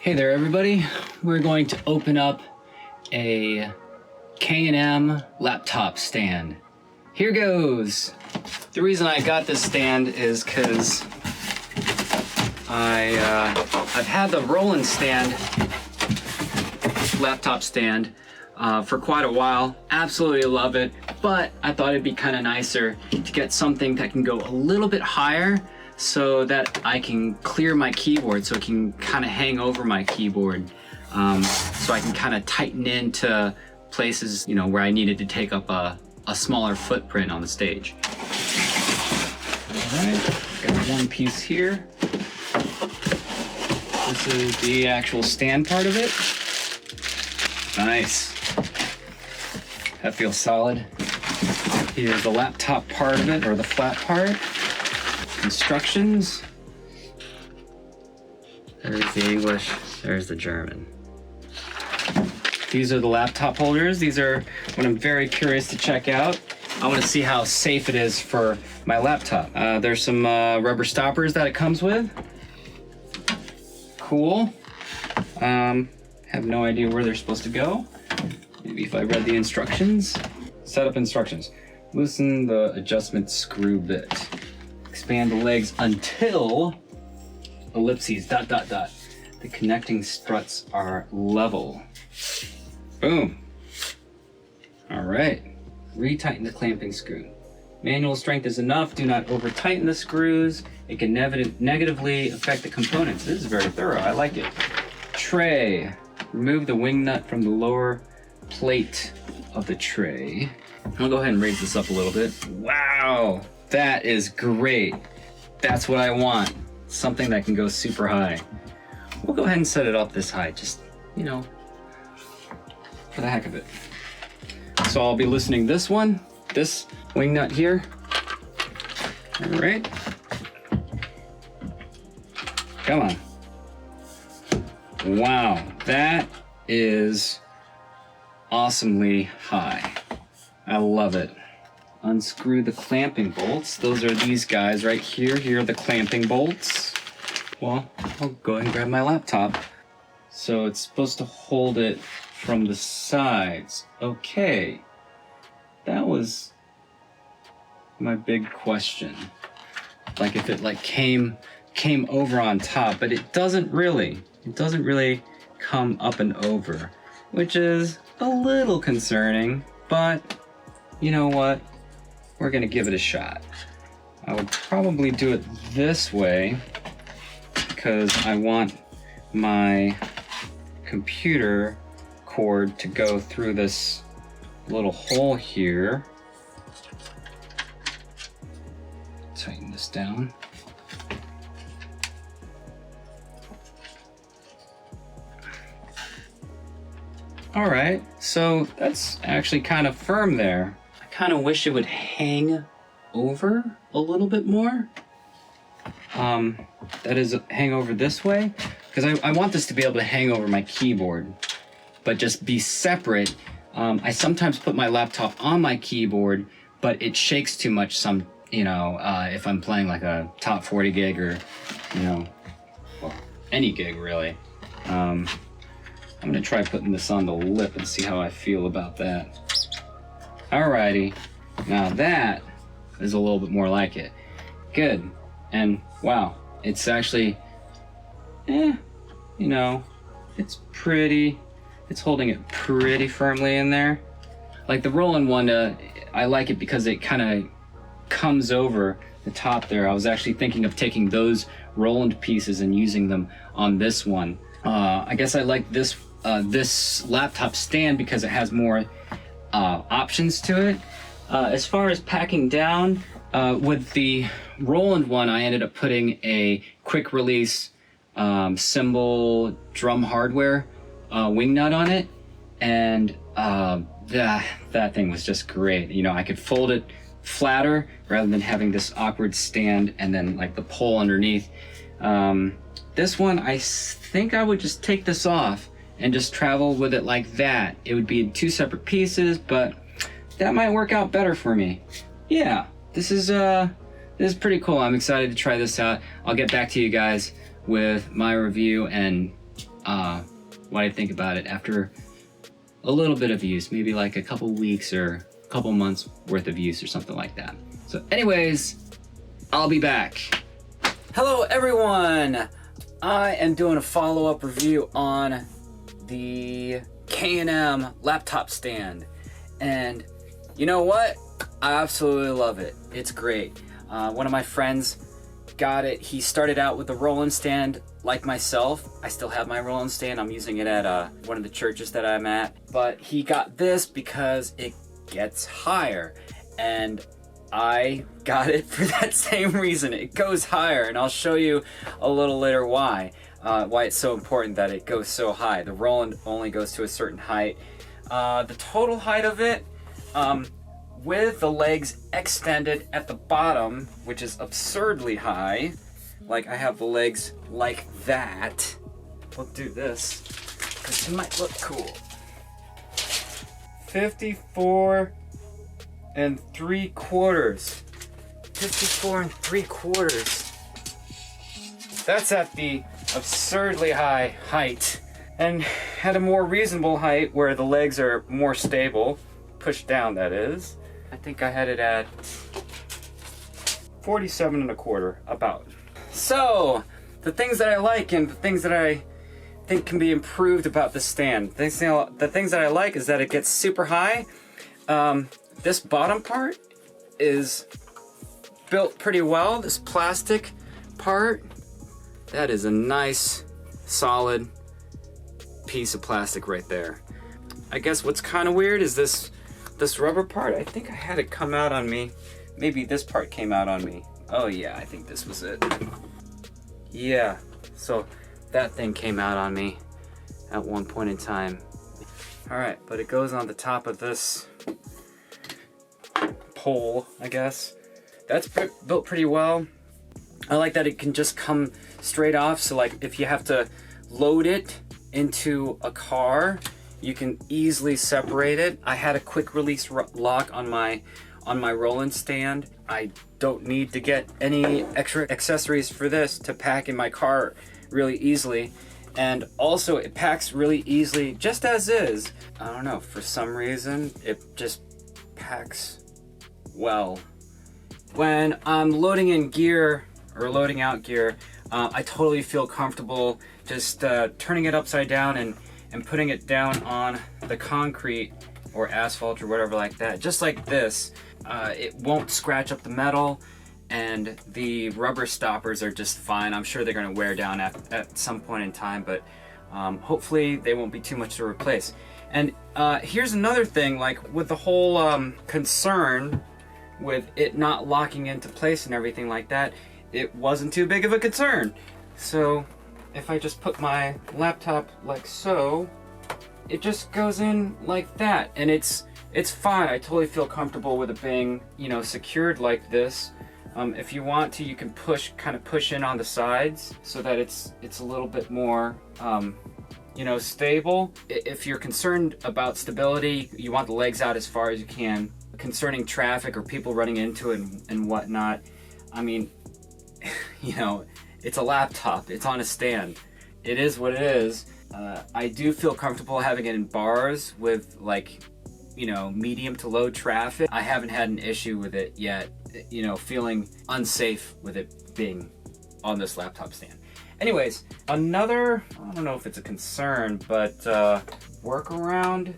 Hey there everybody, we're going to open up a K&M laptop stand. Here goes! The reason I got this stand is because I've had the Roland stand, laptop stand, for quite a while. Absolutely love it, but I thought it'd be kind of nicer to get something that can go a little bit higher so that I can clear my keyboard, so it can kind of hang over my keyboard, so I can kind of tighten into places, you know, where I needed to take up a smaller footprint on the stage. All right, got one piece here. This is the actual stand part of it. Nice. That feels solid. Here's the laptop part of it, or the flat part. Instructions. There's the English, there's the German. These are the laptop holders. These are what I'm very curious to check out. I want to see how safe it is for my laptop. There's some rubber stoppers that it comes with. Cool. Have no idea where they're supposed to go. Maybe if I read the instructions. Setup instructions. Loosen the adjustment screw bit. Expand the legs until ellipses ... The connecting struts are level. Boom. All right. Retighten the clamping screw. Manual strength is enough. Do not over tighten the screws. It can negatively affect the components. This is very thorough. I like it. Tray. Remove the wing nut from the lower plate of the tray. I'll go ahead and raise this up a little bit. Wow. That is great. That's what I want. Something that can go super high. We'll go ahead and set it up this high, just, you know, for the heck of it. So I'll be loosening this one, this wing nut here. All right. Come on. Wow, that is awesomely high. I love it. Unscrew the clamping bolts. Those are these guys right here. Here are the clamping bolts. Well, I'll go ahead and grab my laptop. So it's supposed to hold it from the sides. Okay. That was my big question. Like if it like came over on top, but it doesn't really. It doesn't really come up and over, which is a little concerning, but you know what? We're gonna give it a shot. I would probably do it this way because I want my computer cord to go through this little hole here. Tighten this down. All right, so that's actually kind of firm there. I kind of wish it would hang over a little bit more. That is, hang over this way, because I want this to be able to hang over my keyboard, but just be separate. I sometimes put my laptop on my keyboard, but it shakes too much if I'm playing like a top 40 gig or, well, any gig really. I'm gonna try putting this on the lip and see how I feel about that. Alrighty, now that is a little bit more like it. Good, and wow, it's actually, it's pretty, it's holding it pretty firmly in there. Like the Roland one, I like it because it kind of comes over the top there. I was actually thinking of taking those Roland pieces and using them on this one. I guess I like this laptop stand because it has more options to it. As far as packing down, with the Roland one, I ended up putting a quick release cymbal drum hardware wing nut on it, and that thing was just great. You know, I could fold it flatter rather than having this awkward stand and then like the pole underneath. This one, I think I would just take this off and just travel with it like that. It would be in two separate pieces, but that might work out better for me. Yeah, this is pretty cool. I'm excited to try this out. I'll get back to you guys with my review and what I think about it after a little bit of use, maybe like a couple weeks or a couple months worth of use or something like that. So anyways, I'll be back. Hello everyone! I am doing a follow-up review on the K&M laptop stand. And you know what? I absolutely love it. It's great. One of my friends got it. He started out with a rolling stand like myself. I still have my rolling stand. I'm using it at one of the churches that I'm at. But he got this because it gets higher. And I got it for that same reason. It goes higher, and I'll show you a little later why it's so important that it goes so high. The Roland only goes to a certain height. The total height of it, with the legs extended at the bottom, which is absurdly high, like I have the legs like that. We'll do this, because it might look cool. 54 3/4. 54 3/4. That's at the absurdly high height. And at a more reasonable height where the legs are more stable, pushed down that is, I think I had it at 47 1/4, about. So, the things that I like and the things that I think can be improved about the stand. The things that I like is that it gets super high. This bottom part is built pretty well. This plastic part, that is a nice, solid piece of plastic right there. I guess what's kind of weird is this rubber part. I think I had it come out on me. Maybe this part came out on me. Oh yeah, I think this was it. Yeah, so that thing came out on me at one point in time. All right, but it goes on the top of this pole, I guess. That's built pretty well. I like that it can just come straight off, so like if you have to load it into a car, you can easily separate it. I had a quick release lock on my Roland stand. I don't need to get any extra accessories for this to pack in my car really easily. And also it packs really easily just as is. I don't know, for some reason it just packs well. When I'm loading in gear or loading out gear, I totally feel comfortable just turning it upside down and putting it down on the concrete or asphalt or whatever like that, just like this. It won't scratch up the metal, and the rubber stoppers are just fine. I'm sure they're going to wear down at some point in time, but hopefully they won't be too much to replace. And here's another thing, like with the whole concern with it not locking into place and everything like that, it wasn't too big of a concern. So if I just put my laptop like so, it just goes in like that, and it's fine. I totally feel comfortable with it being, you know, secured like this. If you want to, you can kind of push in on the sides so that it's a little bit more, you know, stable. If you're concerned about stability, you want the legs out as far as you can. Concerning traffic or people running into it and whatnot, I mean, you know, it's a laptop, it's on a stand. It is what it is. I do feel comfortable having it in bars with, like, you know, medium to low traffic. I haven't had an issue with it yet, you know, feeling unsafe with it being on this laptop stand. Anyways, another, I don't know if it's a concern, but workaround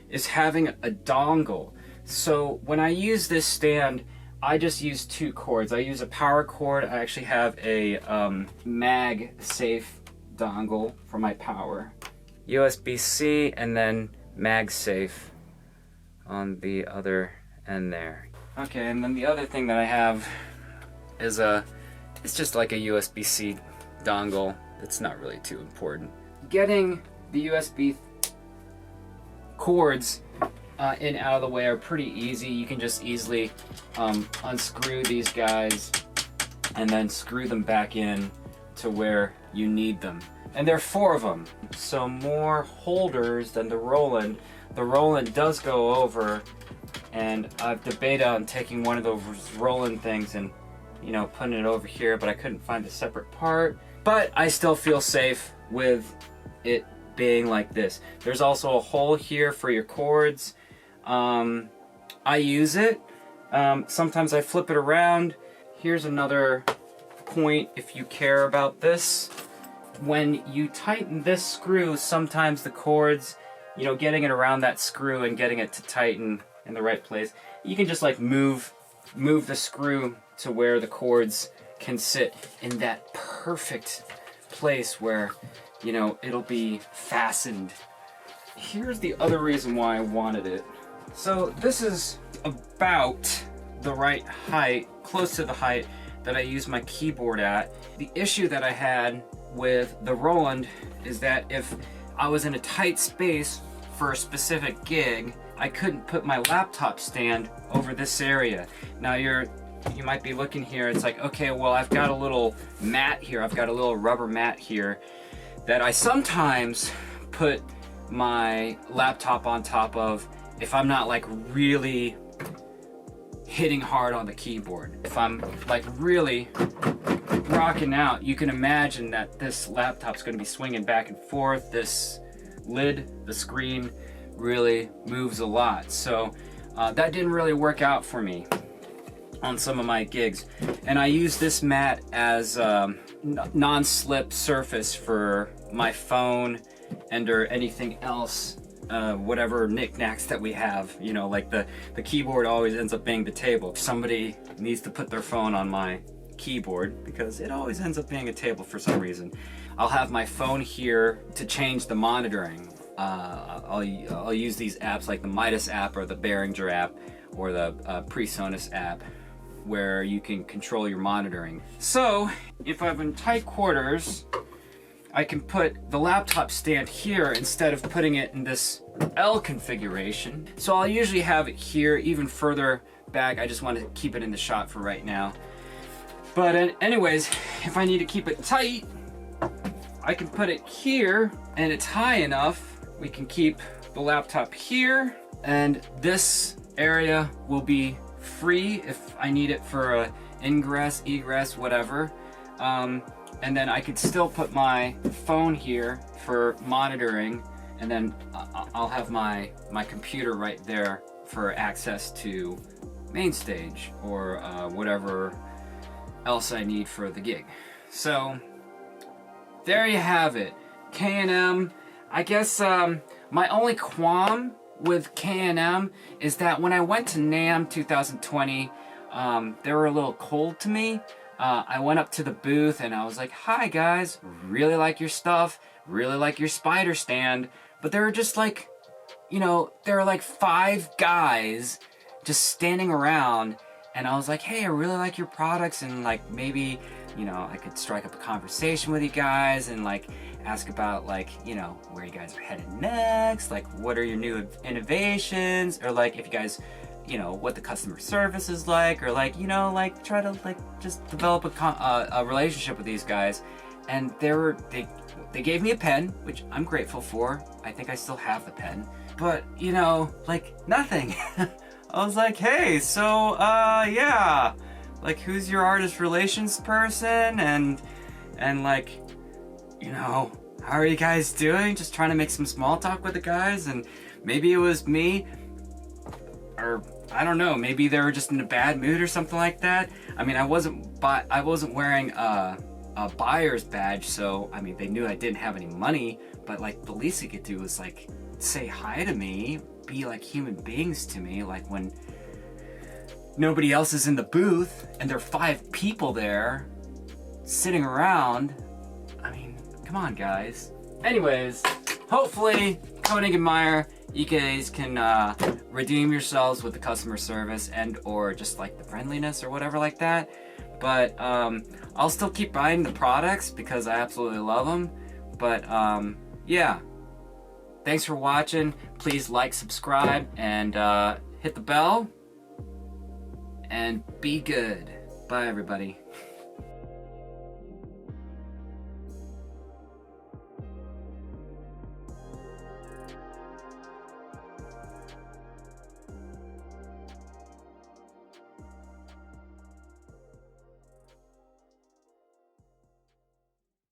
is having a dongle. So when I use this stand, I just use two cords. I use a power cord. I actually have a MagSafe dongle for my power. USB-C and then MagSafe on the other end there. Okay, and then the other thing that I have is it's just like a USB-C dongle. It's not really too important. Getting the USB cords in out of the way are pretty easy. You can just easily unscrew these guys and then screw them back in to where you need them. And there are 4 of them, so more holders than the Roland. The Roland does go over, and I've debated on taking one of those Roland things and, you know, putting it over here, but I couldn't find a separate part. But I still feel safe with it being like this. There's also a hole here for your cords. I use it. Sometimes I flip it around. Here's another point if you care about this. When you tighten this screw, sometimes the cords, you know, getting it around that screw and getting it to tighten in the right place, you can just like move the screw to where the cords can sit in that perfect place where, you know, it'll be fastened. Here's the other reason why I wanted it. So this is about the right height, close to the height that I use my keyboard at. The issue that I had with the Roland is that if I was in a tight space for a specific gig, I couldn't put my laptop stand over this area. Now you might be looking here, it's like, okay, well, I've got a little mat here, I've got a little rubber mat here that I sometimes put my laptop on top of if I'm not like really hitting hard on the keyboard. If I'm like really rocking out, you can imagine that this laptop's gonna be swinging back and forth. This lid, the screen, really moves a lot. So that didn't really work out for me on some of my gigs. And I use this mat as non-slip surface for my phone and or anything else, whatever knickknacks that we have. You know, like the keyboard always ends up being the table. If somebody needs to put their phone on my keyboard, because it always ends up being a table for some reason, I'll have my phone here to change the monitoring. I'll use these apps like the Midas app or the Behringer app or the PreSonus app, where you can control your monitoring. So if I'm in tight quarters, I can put the laptop stand here instead of putting it in this L configuration. So I'll usually have it here, even further back. I just want to keep it in the shot for right now. But anyways, if I need to keep it tight, I can put it here and it's high enough. We can keep the laptop here and this area will be free if I need it for a ingress, egress, whatever. And then I could still put my phone here for monitoring, and then I'll have my computer right there for access to main stage or whatever else I need for the gig. So there you have it. K&M. I guess my only qualm with K&M is that when I went to NAMM 2020, they were a little cold to me. I went up to the booth and I was like, hi guys, really like your stuff, really like your spider stand. But they were just like, you know, there were like 5 guys just standing around, and I was like, hey, I really like your products, and like maybe, you know, I could strike up a conversation with you guys and like ask about like, you know, where you guys are headed next, like what are your new innovations, or like if you guys, you know, what the customer service is like, or like, you know, like try to like just develop a relationship with these guys. And they gave me a pen, which I'm grateful for. I think I still have the pen, but you know, like nothing. I was like, hey, so yeah, like who's your artist relations person, and like, you know, how are you guys doing? Just trying to make some small talk with the guys. And maybe it was me, or I don't know, maybe they were just in a bad mood or something like that. I mean, I wasn't wearing a buyer's badge, so I mean, they knew I didn't have any money, but like the least they could do was like say hi to me, be like human beings to me, like when nobody else is in the booth and there are 5 people there sitting around. I mean, come on guys. Anyways, hopefully Koenig and Meyer, you guys can redeem yourselves with the customer service and or just like the friendliness or whatever like that. But I'll still keep buying the products because I absolutely love them. But yeah, thanks for watching. Please like, subscribe, and hit the bell. And be good. Bye everybody.